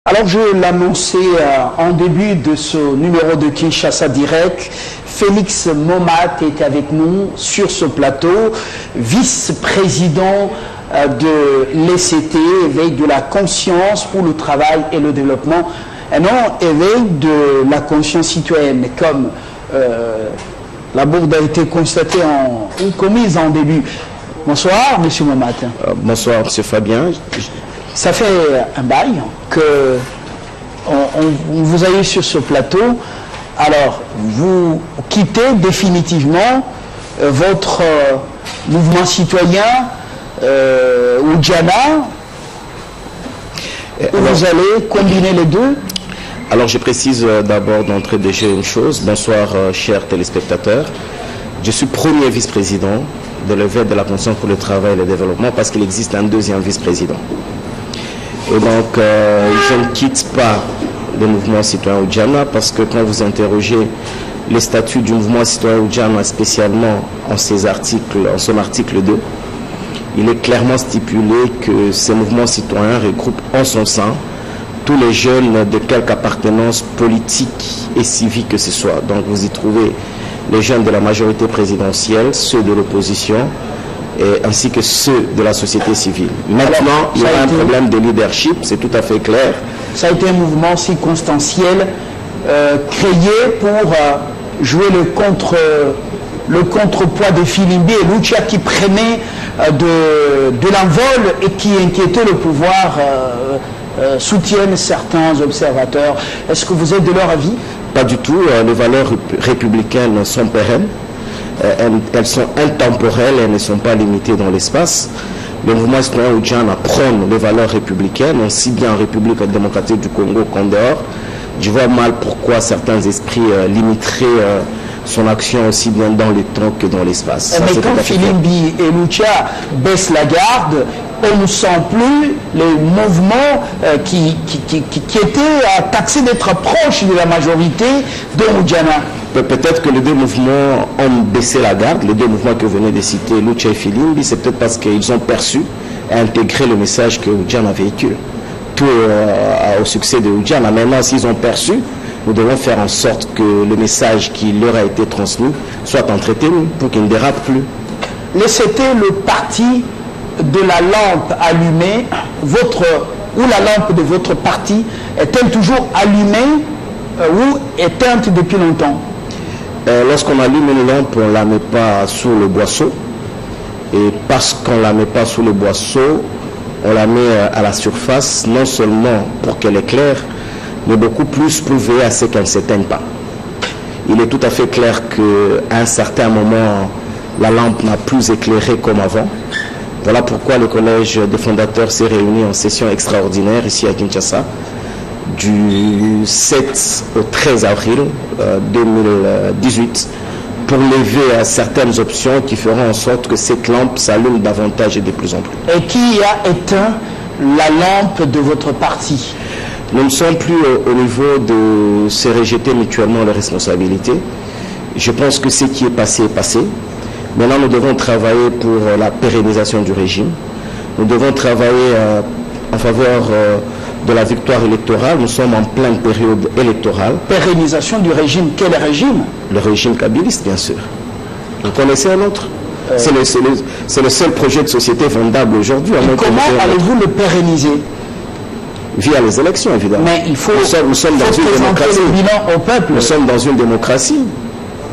Alors je l'annonçais en début de ce numéro de Kinshasa Direct, Félix Momat est avec nous sur ce plateau, vice-président de l'ECT, Éveil de la conscience pour le travail et le développement, et non Éveil de la conscience citoyenne, comme la bourde a été constatée ou commise en début. Bonsoir, monsieur Momat. Bonsoir, monsieur Fabien. Ça fait un bail que on vous a eu sur ce plateau. Alors, vous quittez définitivement votre mouvement citoyen Oudjana, où vous allez combiner les deux. Alors, je précise d'abord d'entrée de jeu une chose. Bonsoir, chers téléspectateurs. Je suis premier vice-président de l'Éveil de la conscience pour le travail et le développement parce qu'il existe un deuxième vice-président. Et donc, je ne quitte pas le mouvement citoyen Oudjana parce que quand vous interrogez les statuts du mouvement citoyen Oudjana, spécialement en son article 2, il est clairement stipulé que ce mouvement citoyen regroupe en son sein tous les jeunes de quelque appartenance politique et civique que ce soit. Donc vous y trouvez les jeunes de la majorité présidentielle, ceux de l'opposition, ainsi que ceux de la société civile. Maintenant, il y a un problème de leadership, c'est tout à fait clair. Ça a été un mouvement circonstanciel créé pour jouer le contrepoids de Filimbi et Lucha qui prenaient de l'envol et qui inquiétaient le pouvoir, soutiennent certains observateurs. Est-ce que vous êtes de leur avis? Pas du tout. Les valeurs républicaines sont pérennes. Elles sont intemporelles, elles ne sont pas limitées dans l'espace. Le mouvement citoyen Oudjana prône les valeurs républicaines, aussi bien en République démocratique du Congo qu'en dehors. Je vois mal pourquoi certains esprits limiteraient son action aussi bien dans le temps que dans l'espace. Mais quand Filimbi et Lucha baissent la garde, on ne sent plus les mouvements qui étaient taxés d'être proches de la majorité de Oudjana. Peut-être que les deux mouvements ont baissé la garde, les deux mouvements que vous venez de citer, Lucha et Filimbi, c'est peut-être parce qu'ils ont perçu et intégré le message que Oudjana véhicule. Tout au succès de Oudjana. Maintenant, s'ils ont perçu, nous devons faire en sorte que le message qui leur a été transmis soit entretenu pour qu'il ne dérape plus. C'était le parti de la lampe allumée, ou la lampe de votre parti est-elle toujours allumée ou éteinte depuis longtemps? Lorsqu'on allume une lampe, on ne la met pas sous le boisseau. Et parce qu'on ne la met pas sous le boisseau, on la met à la surface, non seulement pour qu'elle éclaire, mais beaucoup plus pour veiller à ce qu'elle ne s'éteigne pas. Il est tout à fait clair qu'à un certain moment, la lampe n'a plus éclairé comme avant. Voilà pourquoi le collège des fondateurs s'est réuni en session extraordinaire ici à Kinshasa, du 7 au 13 avril 2018, pour lever à certaines options qui feront en sorte que cette lampe s'allume davantage et de plus en plus. Et qui a éteint la lampe de votre parti? Nous ne sommes plus au niveau de se rejeter mutuellement les responsabilités. Je pense que ce qui est passé est passé. Maintenant, nous devons travailler pour la pérennisation du régime. Nous devons travailler en faveur de la victoire électorale. Nous sommes en pleine période électorale. Pérennisation du régime? Quel régime? Le régime kabyliste, bien sûr. Vous connaissez un autre? C'est le seul projet de société vendable aujourd'hui. Comment allez-vous le pérenniser? Via les élections, évidemment. Mais il faut, nous sommes dans une démocratie. Le bilan au peuple. Nous sommes dans une démocratie.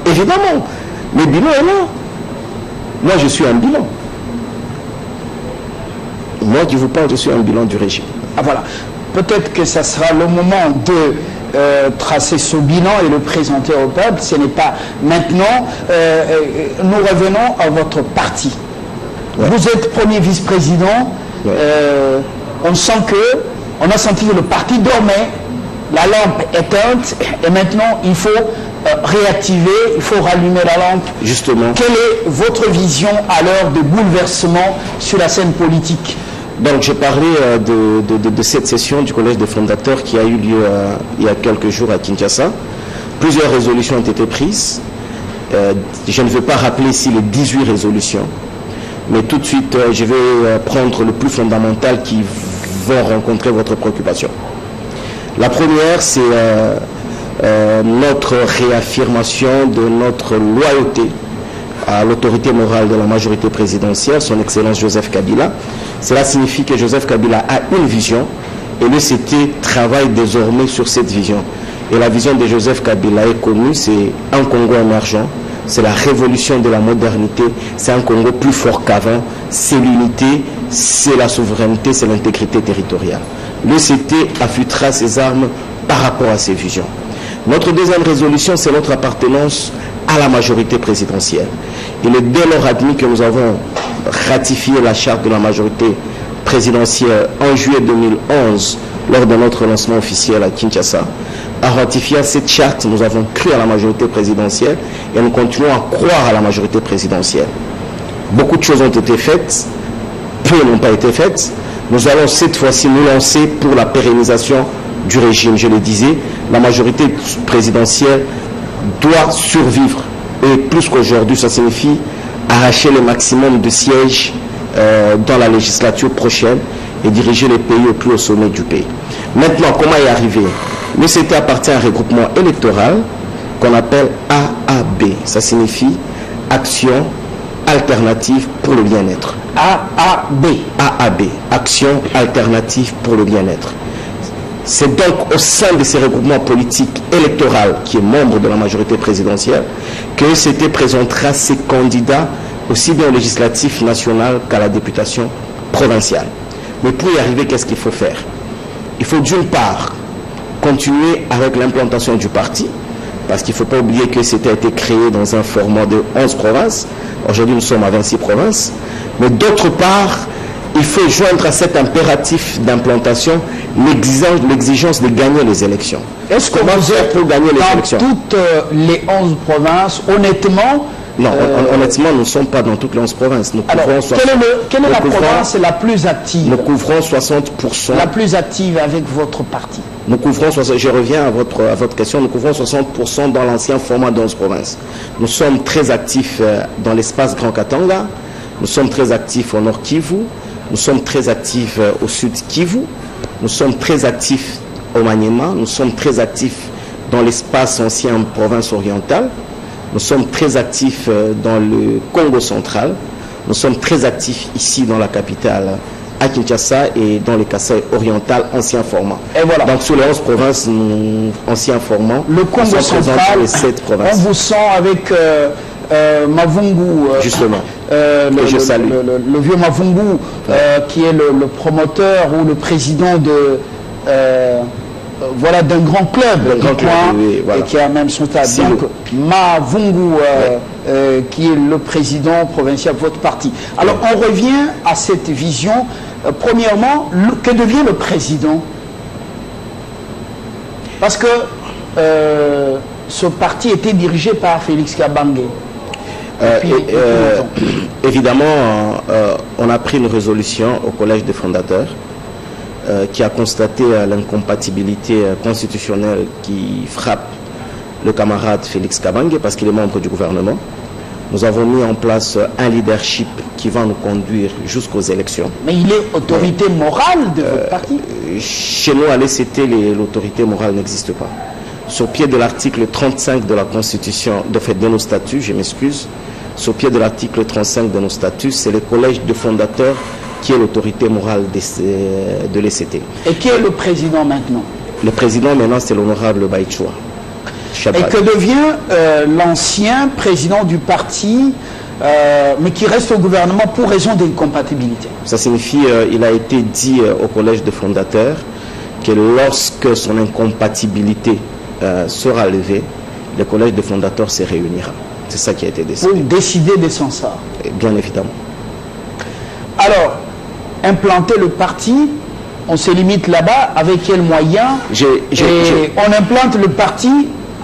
Évidemment. Le bilan est là. Moi, je suis un bilan. Moi qui vous parle, je suis un bilan du régime. Ah voilà. Peut-être que ça sera le moment de tracer ce bilan et le présenter au peuple. Ce n'est pas maintenant. Nous revenons à votre parti. Ouais. Vous êtes premier vice-président. Ouais. On sent que, on a senti que le parti dormait, la lampe éteinte, et maintenant il faut réactiver, il faut rallumer la lampe. Justement. Quelle est votre vision à l'heure de bouleversement sur la scène politique? Donc j'ai parlé de cette session du collège des fondateurs qui a eu lieu il y a quelques jours à Kinshasa. Plusieurs résolutions ont été prises. Je ne veux pas rappeler ici les 18 résolutions, mais tout de suite je vais prendre le plus fondamental qui va rencontrer votre préoccupation. La première, c'est notre réaffirmation de notre loyauté à l'autorité morale de la majorité présidentielle, son Excellence Joseph Kabila. Cela signifie que Joseph Kabila a une vision et l'ECT travaille désormais sur cette vision. Et la vision de Joseph Kabila est connue, c'est un Congo émergent, c'est la révolution de la modernité, c'est un Congo plus fort qu'avant, c'est l'unité, c'est la souveraineté, c'est l'intégrité territoriale. L'ECT affûtera ses armes par rapport à ces visions. Notre deuxième résolution, c'est notre appartenance à la majorité présidentielle. Il est dès lors admis que nous avons ratifié la charte de la majorité présidentielle en juillet 2011 lors de notre lancement officiel à Kinshasa. À ratifier cette charte, nous avons cru à la majorité présidentielle et nous continuons à croire à la majorité présidentielle. Beaucoup de choses ont été faites, peu n'ont pas été faites. Nous allons cette fois-ci nous lancer pour la pérennisation du régime. Je le disais, la majorité présidentielle doit survivre. Et plus qu'aujourd'hui, ça signifie arracher le maximum de sièges dans la législature prochaine et diriger le pays au plus haut sommet du pays. Maintenant, comment y arriver? L'ECT appartient à un regroupement électoral qu'on appelle AAB. Ça signifie Action Alternative pour le Bien-être. AAB. AAB, Action Alternative pour le Bien-être. C'est donc au sein de ces regroupements politiques électoraux qui est membre de la majorité présidentielle que l'ECT présentera ses candidats aussi bien au législatif national qu'à la députation provinciale. Mais pour y arriver, qu'est-ce qu'il faut faire? Il faut d'une part continuer avec l'implantation du parti, parce qu'il ne faut pas oublier que c'était été créé dans un format de 11 provinces. Aujourd'hui, nous sommes à 26 provinces. Mais d'autre part, il faut joindre à cet impératif d'implantation l'exigence de gagner les élections. Est-ce que vous êtes pour gagner les élections? Dans toutes les 11 provinces, honnêtement? Non, honnêtement, nous ne sommes pas dans toutes les 11 provinces. Nous alors, quelle est la province la plus active? Nous couvrons 60%. La plus active avec votre parti? Nous couvrons, je reviens à votre question, nous couvrons 60% dans l'ancien format de 11 provinces. Nous sommes très actifs dans l'espace Grand Katanga, nous sommes très actifs au Nord Kivu, nous sommes très actifs au Sud Kivu, nous sommes très actifs au Maniema, nous sommes très actifs dans l'espace ancien province orientale, nous sommes très actifs dans le Congo central, nous sommes très actifs ici dans la capitale à Kinshasa et dans les Kasaï oriental ancien format. Et voilà. Donc sur les 11 provinces ancien format, le Congo central, les 7 provinces. On vous sent avec Mavungu, justement, je salue. Le vieux Mavungu, qui est le promoteur ou le président de voilà, d'un grand club oui, voilà. Et qui a même son stade. Donc Mavungu, qui est le président provincial de votre parti. Alors on revient à cette vision. Premièrement, que devient le président? Parce que ce parti était dirigé par Félix Kabange. Évidemment, on a pris une résolution au collège des fondateurs qui a constaté l'incompatibilité constitutionnelle qui frappe le camarade Félix Kabange parce qu'il est membre du gouvernement. Nous avons mis en place un leadership qui va nous conduire jusqu'aux élections. Mais il est autorité morale de votre parti? Chez nous, à l'ECT, l'autorité morale n'existe pas. Sur pied de l'article 35 de la Constitution, de nos statuts, je m'excuse, sur pied de l'article 35 de nos statuts, c'est le collège de fondateurs qui est l'autorité morale de l'ECT. Et qui est le président maintenant? Le président maintenant, c'est l'honorable Baïchoua. Et que devient l'ancien président du parti, mais qui reste au gouvernement pour raison d'incompatibilité? Ça signifie, il a été dit au collège de fondateurs que lorsque son incompatibilité sera levée, le collège de fondateurs se réunira. C'est ça qui a été décidé. Pour décider de son sort? Bien évidemment. Alors, implanter le parti, on se limite là-bas, avec quels moyens? On implante le parti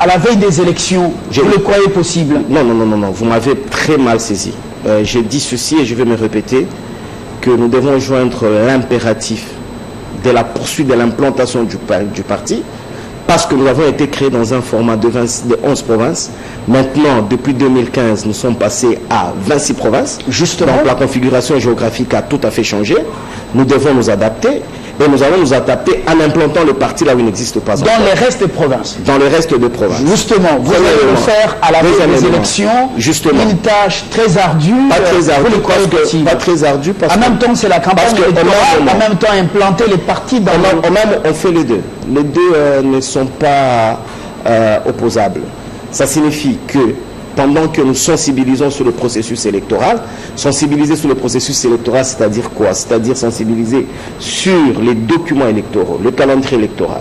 à la veille des élections. Vous le croyez possible? Non, vous m'avez très mal saisi. J'ai dit ceci et je vais me répéter, que nous devons joindre l'impératif de la poursuite de l'implantation du parti, parce que nous avons été créés dans un format de 11 provinces. Maintenant, depuis 2015, nous sommes passés à 26 provinces. Justement. Donc la configuration géographique a tout à fait changé. Nous devons nous adapter. Et nous allons nous adapter en implantant le parti là où il n'existe pas encore. Dans les restes des provinces. Dans le reste des provinces. Justement, vous allez le faire à la veille des élections. Justement. Une tâche très ardue. Pas très ardue, pas très ardue. En même temps, c'est la campagne électorale. En même temps, implanter les partis dans on fait les deux. Les deux ne sont pas opposables. Ça signifie que pendant que nous sensibilisons sur le processus électoral, sensibiliser sur le processus électoral, c'est-à-dire quoi? C'est-à-dire sensibiliser sur les documents électoraux, le calendrier électoral,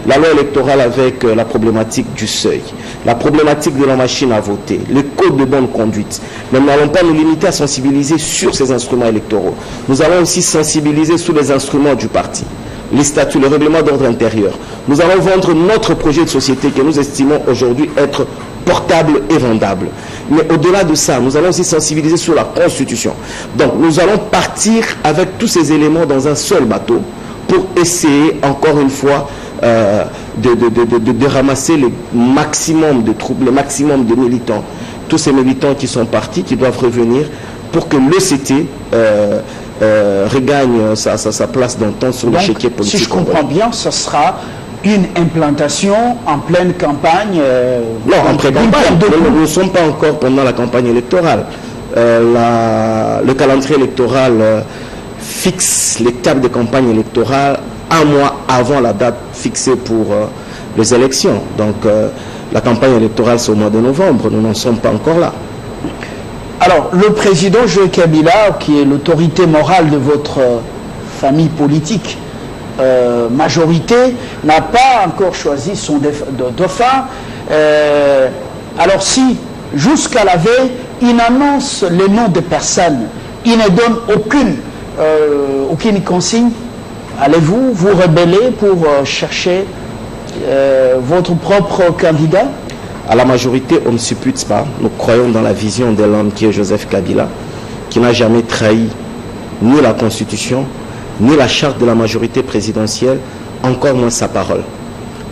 la loi électorale avec la problématique du seuil, la problématique de la machine à voter, le code de bonne conduite. Mais nous n'allons pas nous limiter à sensibiliser sur ces instruments électoraux. Nous allons aussi sensibiliser sur les instruments du parti, les statuts, le règlement d'ordre intérieur. Nous allons vendre notre projet de société que nous estimons aujourd'hui être portable et vendable. Mais au-delà de ça, nous allons aussi sensibiliser sur la Constitution. Donc, nous allons partir avec tous ces éléments dans un seul bateau pour essayer, encore une fois, de ramasser le maximum de troupes, le maximum de militants. Tous ces militants qui sont partis, qui doivent revenir pour que l'ECT regagne sa place dans le temps sur l'échiquier politique. Si je comprends bien, ce sera une implantation en pleine campagne. Non, en pré-campagne. Nous ne sommes pas encore pendant la campagne électorale. Le calendrier électoral fixe les tables de campagne électorale un mois avant la date fixée pour les élections. Donc la campagne électorale c'est au mois de novembre. Nous n'en sommes pas encore là. Alors, le président Joël Kabila, qui est l'autorité morale de votre famille politique, majorité, n'a pas encore choisi son dauphin. Alors si, jusqu'à la veille, il annonce les noms des personnes, il ne donne aucune consigne, allez-vous vous rebeller pour chercher votre propre candidat? À la majorité, on ne suppute pas. Nous croyons dans la vision de l'homme qui est Joseph Kabila, qui n'a jamais trahi ni la Constitution, ni la charte de la majorité présidentielle, encore moins sa parole.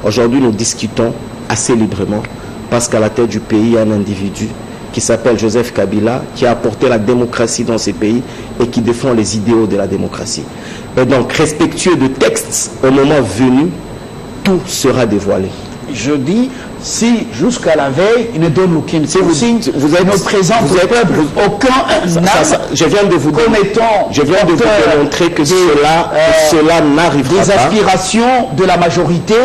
Aujourd'hui, nous discutons assez librement parce qu'à la tête du pays, il y a un individu qui s'appelle Joseph Kabila, qui a apporté la démocratie dans ces pays et qui défend les idéaux de la démocratie. Et donc, respectueux de textes, au moment venu, tout sera dévoilé. Je dis, si jusqu'à la veille, il ne donne aucune consigne, vous êtes, ne présente au peuple aucun je viens de vous démontrer que cela n'arrivera pas. Des aspirations de la majorité,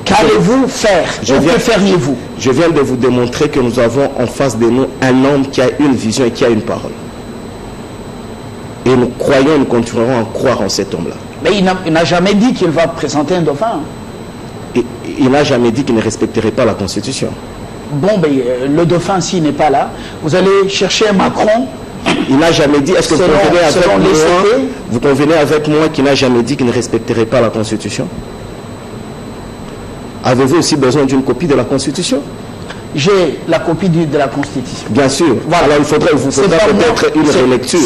qu'allez-vous faire? Que feriez-vous? Je viens de vous démontrer que nous avons en face de nous un homme qui a une vision et qui a une parole. Et nous croyons, nous continuerons à croire en cet homme-là. Mais il n'a jamais dit qu'il va présenter un dauphin. Et il n'a jamais dit qu'il ne respecterait pas la Constitution. Bon, ben, le dauphin, s'il n'est pas là, vous allez chercher un Macron. Il n'a jamais dit, est-ce que vous convenez avec moi qu'il n'a jamais dit qu'il ne respecterait pas la Constitution? Avez-vous aussi besoin d'une copie de la Constitution? J'ai la copie de la Constitution. Bien sûr. Voilà. Alors il faudrait peut-être une relecture.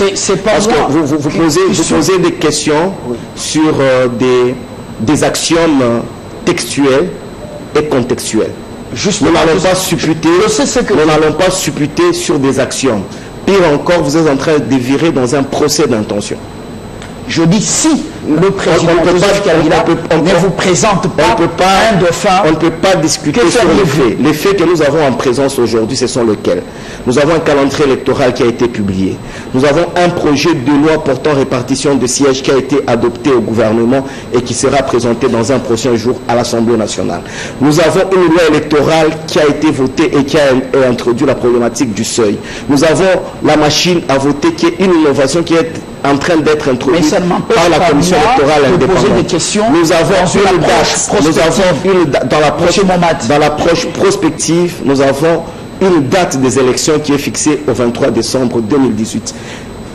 Parce que vous posez des questions sur des axiomes textuels et contextuels. Nous n'allons pas supputer sur des axiomes. Pire encore, vous êtes en train de virer dans un procès d'intention. Je dis si le président ne vous présente pas un dauphin. On ne peut pas discuter sur les faits. Les faits que nous avons en présence aujourd'hui, ce sont lesquels? Nous avons un calendrier électoral qui a été publié. Nous avons un projet de loi portant répartition de sièges qui a été adopté au gouvernement et qui sera présenté dans un prochain jour à l'Assemblée nationale. Nous avons une loi électorale qui a été votée et qui a introduit la problématique du seuil. Nous avons la machine à voter qui est une innovation qui est en train d'être introduite par la commission électorale indépendante. Nous avons dans l'approche prospective, nous avons une date des élections qui est fixée au 23 décembre 2018.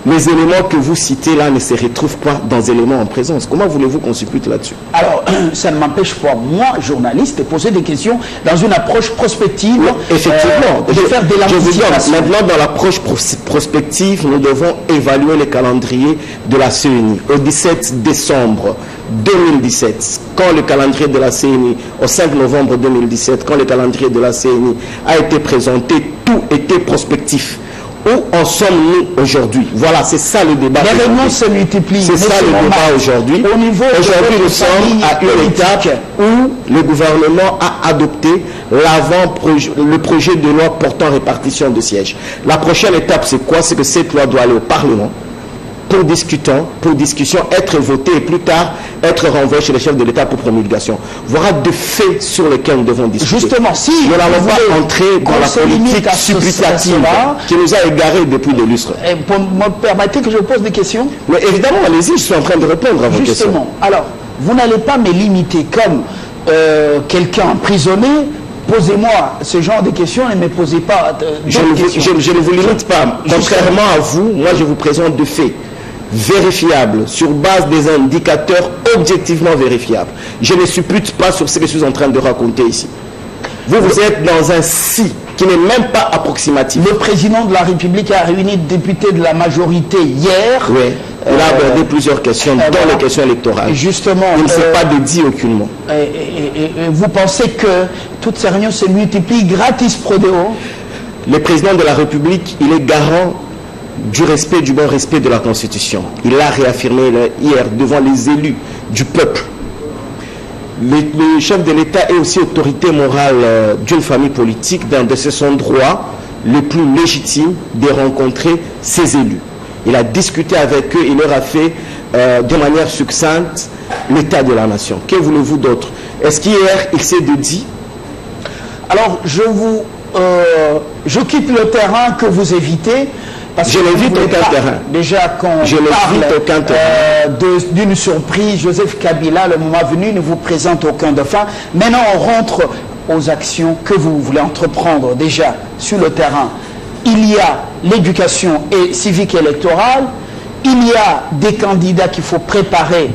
Les éléments que vous citez là ne se retrouvent pas dans les éléments en présence. Comment voulez-vous qu'on suppute là-dessus? Alors, ça ne m'empêche pas, moi, journaliste, de poser des questions dans une approche prospective. Oui, effectivement. De faire de l'anticipation. Maintenant, dans l'approche prospective, nous devons évaluer le calendrier de la CENI. Au 17 décembre 2017, quand le calendrier de la CENI, au 5 novembre 2017, quand le calendrier de la CENI a été présenté, tout était prospectif. Où en sommes-nous aujourd'hui? Voilà, c'est ça le débat. Les réunions se multiplient. C'est ça le débat aujourd'hui. Aujourd'hui, nous sommes à une étape où le gouvernement a adopté le projet de loi portant répartition de sièges. La prochaine étape, c'est quoi? C'est que cette loi doit aller au Parlement pour discussion, être votée et plus tard être renvoyée chez les chefs de l'État pour promulgation. Voilà deux faits sur lesquels nous devons discuter. Justement, si nous n'allons pas entrer dans la politique supplétative qui nous a égarés depuis des lustres. Pour me permettre que je pose des questions? Mais évidemment, allez-y, je suis en train de répondre à vos questions. Justement, alors, vous n'allez pas me limiter comme quelqu'un emprisonné. Posez-moi ce genre de questions et ne me posez pas je ne vous limite pas. Contrairement à vous, moi je vous présente deux faits vérifiables, sur base des indicateurs objectivement vérifiables. Je ne suppute pas sur ce que je suis en train de raconter ici. Vous êtes dans un si qui n'est même pas approximatif. Le président de la République a réuni des députés de la majorité hier. Oui. Il a abordé plusieurs questions, dont les questions électorales. Justement. Il ne s'est pas dédié aucunement. Et vous pensez que toutes ces réunions se multiplient gratis pro deo? Le président de la République, il est garant du respect, du bon respect de la Constitution. Il l'a réaffirmé hier devant les élus du peuple. Le chef de l'État est aussi autorité morale d'une famille politique, de son droit le plus légitime de rencontrer ses élus. Il a discuté avec eux, il leur a fait de manière succincte l'état de la nation. Que voulez-vous d'autre? Est-ce qu'hier il s'est dit? Alors je quitte le terrain que vous évitez. Parce je n'évite aucun terrain. Déjà, quand on parle d'une surprise, Joseph Kabila, le moment venu, ne vous présente aucun dauphin. Maintenant, on rentre aux actions que vous voulez entreprendre déjà sur le terrain. Il y a l'éducation civique et électorale. Il y a des candidats qu'il faut préparer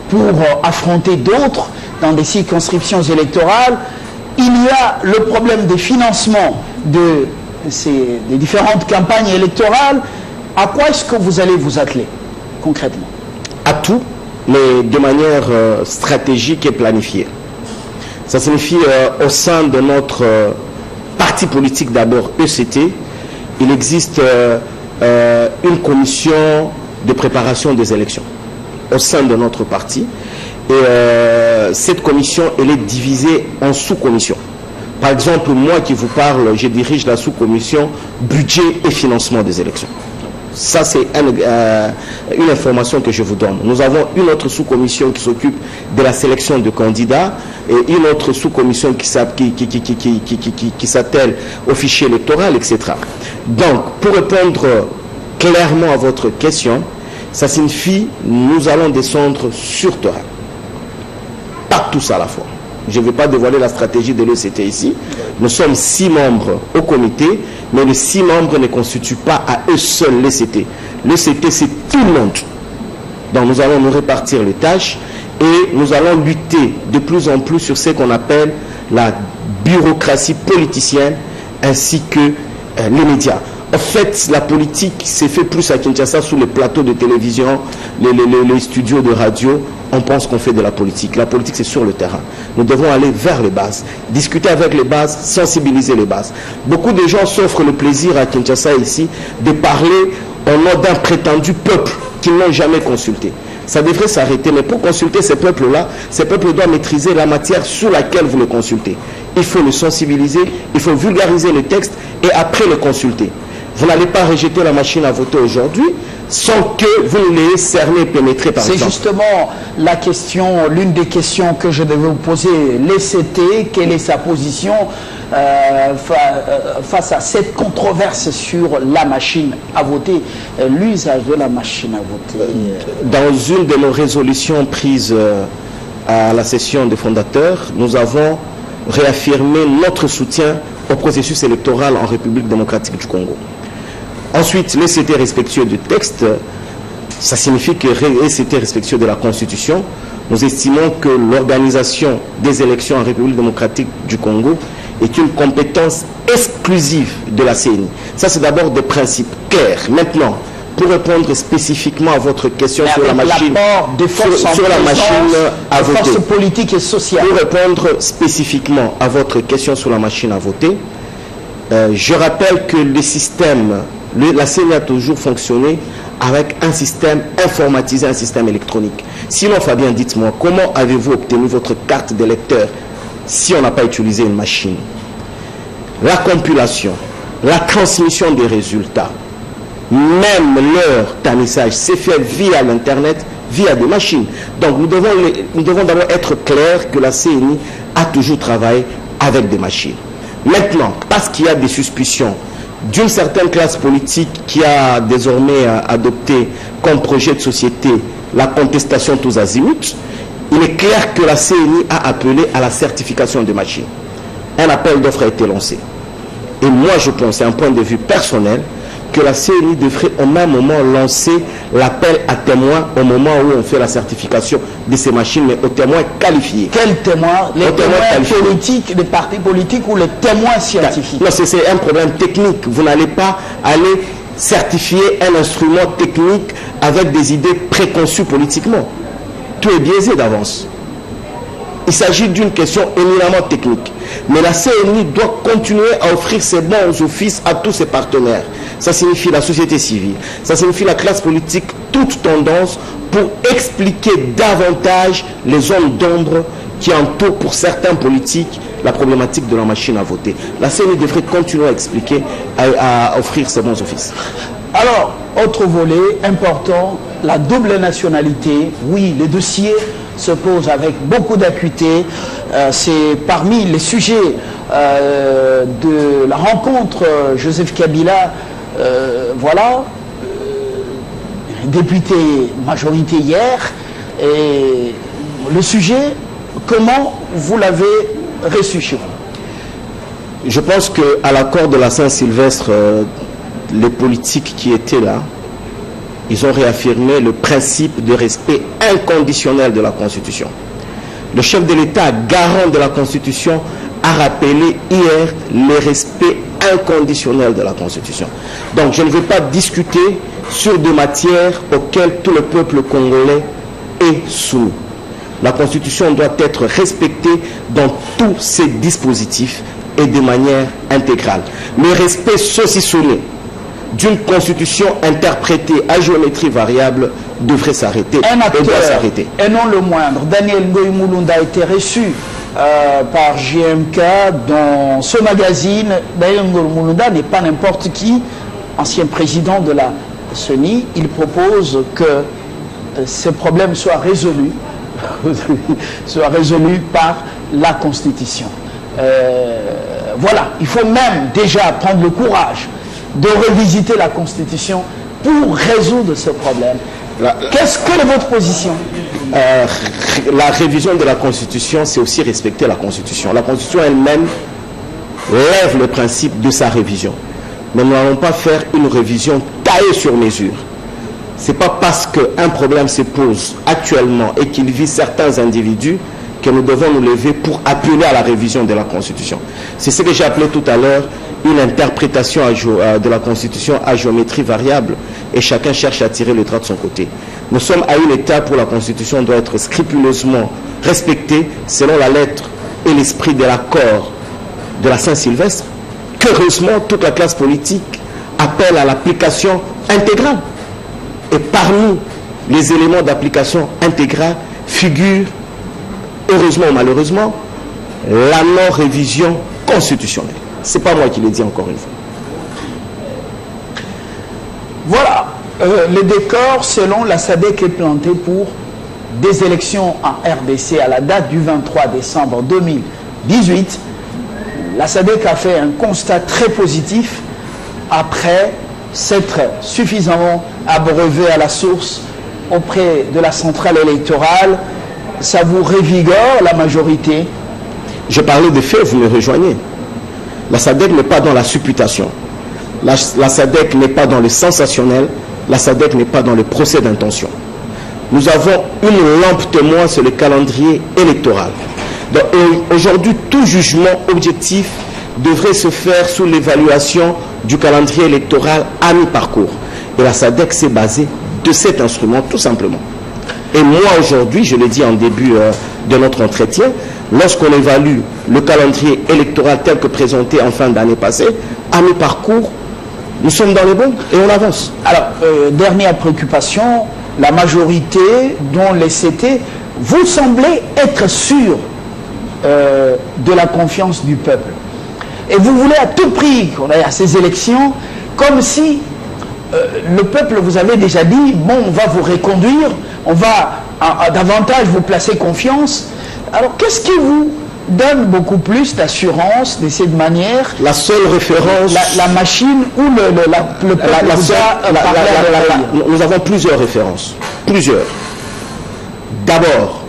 pour affronter d'autres dans des circonscriptions électorales. Il y a le problème des financements des différentes campagnes électorales. À quoi est-ce que vous allez vous atteler concrètement? À tout, mais de manière stratégique et planifiée. Ça signifie au sein de notre parti politique d'abord, ECT, il existe une commission de préparation des élections au sein de notre parti. Et cette commission, elle est divisée en sous-commissions. Par exemple, moi qui vous parle, je dirige la sous-commission budget et financement des élections. Ça, c'est une information que je vous donne. Nous avons une autre sous-commission qui s'occupe de la sélection de candidats et une autre sous-commission qui s'attelle au fichier électoral, etc. Donc, pour répondre clairement à votre question, ça signifie nous allons descendre sur terrain. Pas tous à la fois. Je ne vais pas dévoiler la stratégie de l'ECT ici. Nous sommes 6 membres au comité, mais les 6 membres ne constituent pas à eux seuls l'ECT. L'ECT, c'est tout le monde. Donc nous allons nous répartir les tâches et nous allons lutter de plus en plus sur ce qu'on appelle la bureaucratie politicienne ainsi que les médias. En fait, la politique s'est fait plus à Kinshasa sous les plateaux de télévision, les studios de radio. On pense qu'on fait de la politique. La politique, c'est sur le terrain. Nous devons aller vers les bases, discuter avec les bases, sensibiliser les bases. Beaucoup de gens s'offrent le plaisir à Kinshasa ici de parler au nom d'un prétendu peuple qu'ils n'ont jamais consulté. Ça devrait s'arrêter, mais pour consulter ces peuples-là, ces peuples doivent maîtriser la matière sur laquelle vous le consultez. Il faut le sensibiliser, il faut vulgariser le texte et après le consulter. Vous n'allez pas rejeter la machine à voter aujourd'hui sans que vous ne l'ayez cerné et pénétré par exemple. C'est justement la question, l'une des questions que je devais vous poser. L'ECT, quelle est sa position face à cette controverse sur la machine à voter, l'usage de la machine à voter? Dans une de nos résolutions prises à la session des fondateurs, nous avons réaffirmé notre soutien au processus électoral en République démocratique du Congo. Ensuite, l'ECT respectueux du texte, ça signifie que l'ECT respectueux de la Constitution. Nous estimons que l'organisation des élections en République démocratique du Congo est une compétence exclusive de la CENI. Ça, c'est d'abord des principes clairs. Maintenant, pour répondre spécifiquement à votre question sur la machine, sur la machine à voter, forces politiques et sociales. Pour répondre spécifiquement à votre question sur la machine à voter, je rappelle que le système La CENI a toujours fonctionné avec un système informatisé, un système électronique. Sinon, Fabien, dites-moi, comment avez-vous obtenu votre carte d'électeur si on n'a pas utilisé une machine? La compilation, la transmission des résultats, même leur tannissage, c'est fait via l'Internet, via des machines. Donc nous devons d'abord être clairs que la CENI a toujours travaillé avec des machines. Maintenant, parce qu'il y a des suspicions d'une certaine classe politique qui a désormais adopté comme projet de société la contestation tous azimuts, il est clair que la CENI a appelé à la certification des machines. Un appel d'offres a été lancé. Et moi, je pense, c'est un point de vue personnel, que la CENI devrait au même moment lancer l'appel à témoins au moment où on fait la certification de ces machines, mais aux témoins qualifiés. Quels témoins? Les témoins politiques, des partis politiques ou les témoins scientifiques? Non, c'est un problème technique. Vous n'allez pas aller certifier un instrument technique avec des idées préconçues politiquement. Tout est biaisé d'avance. Il s'agit d'une question éminemment technique. Mais la CENI doit continuer à offrir ses bons offices à tous ses partenaires. Ça signifie la société civile, ça signifie la classe politique, toute tendance, pour expliquer davantage les zones d'ombre qui entourent pour certains politiques la problématique de la machine à voter. La CENI devrait continuer à expliquer, à offrir ses bons offices. Alors, autre volet important, la double nationalité. Oui, le dossier se pose avec beaucoup d'acuité. C'est parmi les sujets de la rencontre Joseph Kabila, député majorité hier. Et le sujet, comment vous l'avez reçu chez vous? Je pense qu'à l'accord de la Saint-Sylvestre, les politiques qui étaient là, ils ont réaffirmé le principe de respect inconditionnel de la Constitution. Le chef de l'État, garant de la Constitution, a rappelé hier le respect inconditionnel de la Constitution. Donc je ne veux pas discuter sur des matières auxquelles tout le peuple congolais est soumis. La Constitution doit être respectée dans tous ses dispositifs et de manière intégrale. Le respect saucissonné d'une constitution interprétée à géométrie variable devrait s'arrêter. Un acteur, et non le moindre, Daniel Ngoï Mulunda, a été reçu par JMK dans ce magazine. Daniel Ngoï Mulunda n'est pas n'importe qui, ancien président de la CENI. Il propose que ces problèmes soient résolus par la Constitution. Voilà, il faut même déjà prendre le courage de revisiter la Constitution pour résoudre ce problème. Quelle est votre position? La révision de la Constitution, c'est aussi respecter la Constitution. La Constitution elle-même lève le principe de sa révision. Mais nous n'allons pas faire une révision taillée sur mesure. Ce n'est pas parce qu'un problème se pose actuellement et qu'il vise certains individus que nous devons nous lever pour appeler à la révision de la Constitution. C'est ce que j'ai appelé tout à l'heure une interprétation de la Constitution à géométrie variable, et chacun cherche à tirer le trait de son côté. Nous sommes à une étape où la Constitution doit être scrupuleusement respectée selon la lettre et l'esprit de l'accord de la Saint-Sylvestre, qu'heureusement toute la classe politique appelle à l'application intégrale. Et parmi les éléments d'application intégrale figure, heureusement ou malheureusement, la non-révision constitutionnelle. Ce n'est pas moi qui l'ai dit encore une fois. Voilà, le décor selon la SADC est planté pour des élections en RDC à la date du 23 décembre 2018. La SADC a fait un constat très positif après s'être suffisamment abreuvé à la source auprès de la centrale électorale. Ça vous révigore la majorité? Je parlais des faits, vous me rejoignez. La SADC n'est pas dans la supputation. La SADC n'est pas dans le sensationnel. La SADC n'est pas dans le procès d'intention. Nous avons une lampe témoin sur le calendrier électoral. Aujourd'hui, tout jugement objectif devrait se faire sous l'évaluation du calendrier électoral à mi-parcours. Et la SADC s'est basée de cet instrument, tout simplement. Et moi, aujourd'hui, je l'ai dit en début de notre entretien, lorsqu'on évalue le calendrier électoral tel que présenté en fin d'année passée, à mi-parcours, Nous sommes dans les bons et on avance. Alors, dernière préoccupation, la majorité dont les CT, vous semblez être sûr de la confiance du peuple. Et vous voulez à tout prix qu'on aille à ces élections, comme si le peuple vous avait déjà dit, bon, on va vous reconduire, on va davantage vous placer confiance. Alors, qu'est-ce qui vous donne beaucoup plus d'assurance de cette manière? La seule référence... La machine ou le peuple nous avons plusieurs références. Plusieurs. D'abord,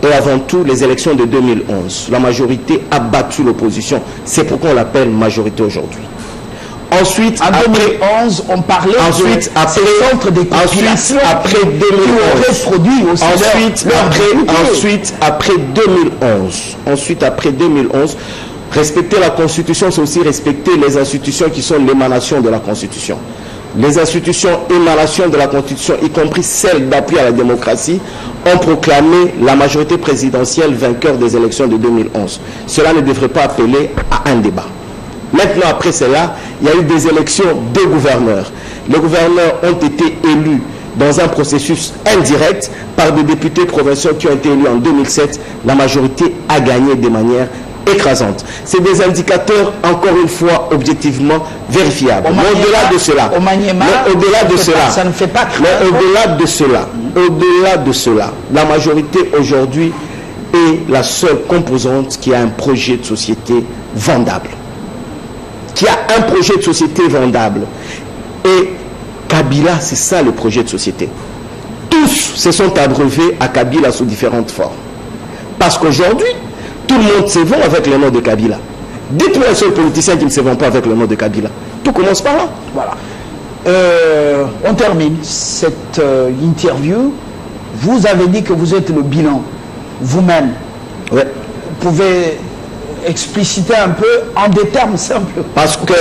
et avant tout, les élections de 2011. La majorité a battu l'opposition. C'est pourquoi on l'appelle majorité aujourd'hui. Ensuite, en 2011, on parlait de ces centres de compilation après 2011, ensuite après 2011, respecter la Constitution, c'est aussi respecter les institutions qui sont l'émanation de la Constitution. Les institutions émanations de la Constitution, y compris celles d'appui à la démocratie, ont proclamé la majorité présidentielle vainqueur des élections de 2011. Cela ne devrait pas appeler à un débat. Maintenant, après cela, il y a eu des élections de gouverneurs. Les gouverneurs ont été élus dans un processus indirect par des députés provinciaux qui ont été élus en 2007. La majorité a gagné de manière écrasante. C'est des indicateurs, encore une fois, objectivement vérifiables. Mais au-delà de cela, la majorité aujourd'hui est la seule composante qui a un projet de société vendable. Et Kabila, c'est ça le projet de société. Tous se sont abreuvés à Kabila sous différentes formes. Parce qu'aujourd'hui, tout le monde se vend avec le nom de Kabila. Dites-moi un seul politicien qui ne se vend pas avec le nom de Kabila. Tout commence par là. Voilà. On termine cette interview. Vous avez dit que vous êtes le bilan vous-même. Ouais. Vous pouvez expliciter un peu en des termes simples. Parce que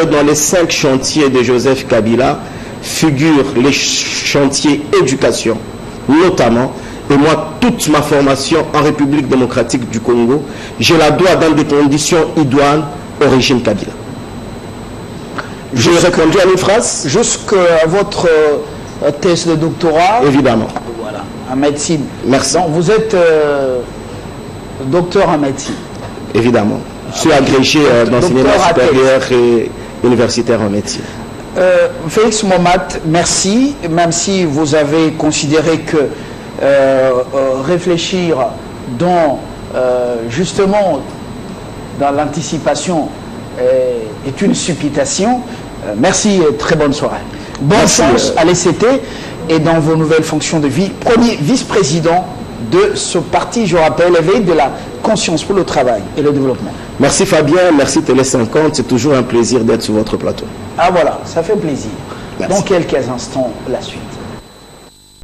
dans les 5 chantiers de Joseph Kabila figurent les chantiers éducation, notamment. Et moi, toute ma formation en République démocratique du Congo, je la dois dans des conditions idoines au régime Kabila. J'ai répondu à une phrase. Jusqu'à votre thèse de doctorat. Évidemment. Voilà, en médecine. Merci. Donc, vous êtes docteur en médecine. Évidemment. Je suis agrégé d'enseignement supérieur et universitaire en médecine. Félix Momat, merci. Même si vous avez considéré que réfléchir dans justement dans l'anticipation est une supputation. Merci et très bonne soirée. Bonne chance à l'ECT et dans vos nouvelles fonctions de vie. Premier vice-président de ce parti, je rappelle, éveillé de la conscience pour le travail et le développement. Merci Fabien, merci Télé 50, c'est toujours un plaisir d'être sur votre plateau. Ah voilà, ça fait plaisir. Merci. Dans quelques instants, la suite.